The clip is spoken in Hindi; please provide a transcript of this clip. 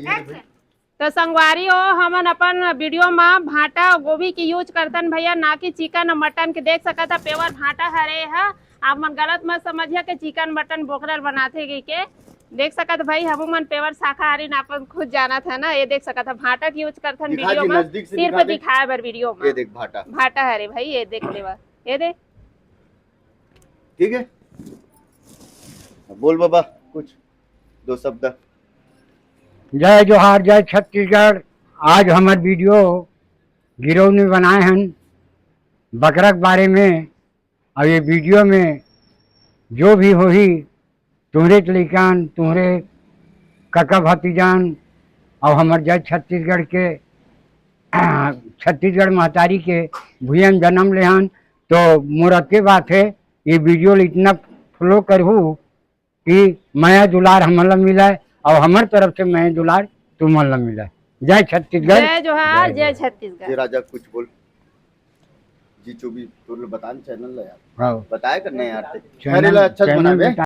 तो संगवारी हो हमन अपन वीडियो में भाटा गोभी की यूज करतन भैया, ना कि चिकन और मटन के। देख सकता पेवर भाटा हरे है। आप मन गलत मत समझिए कि चिकन मटन बोकरल बनाते के। देख सकत भाई हम मन पेवर शाकाहारी नापन खुद जाना था ना। ये देख सकता भाटा की यूज करथन वीडियो में, सिर्फ दिखाए बर वीडियो में। ये देख भाटा हरे भाई, ये देख लेवा, ये देख। ठीक है, बोल बाबा कुछ दो शब्द। जय जोहार, जय छत्तीसगढ़। आज हमार वीडियो गिरोह ने बनाए हैं बकरा के बारे में। और ये वीडियो में जो भी होही तुम्हारे लइकान, तुम्हारे काका भतीजान और हमार जय छत्तीसगढ़ के छत्तीसगढ़ महतारी के भूयन जन्म लेहन। तो मोर के बात है ये वीडियो इतना फ्लो करहूँ कि मैं दुलार हमला मिला और हमार तरफ से मैं दुलार तुम्हारा मिला। जय छत्तीसगढ़, जय जोहार, जय छत्तीसगढ़। राजा कुछ बोल जी। चुबी तो बतान चैनल यार, हाँ बताया करना यार, चैनल अच्छा बनावे।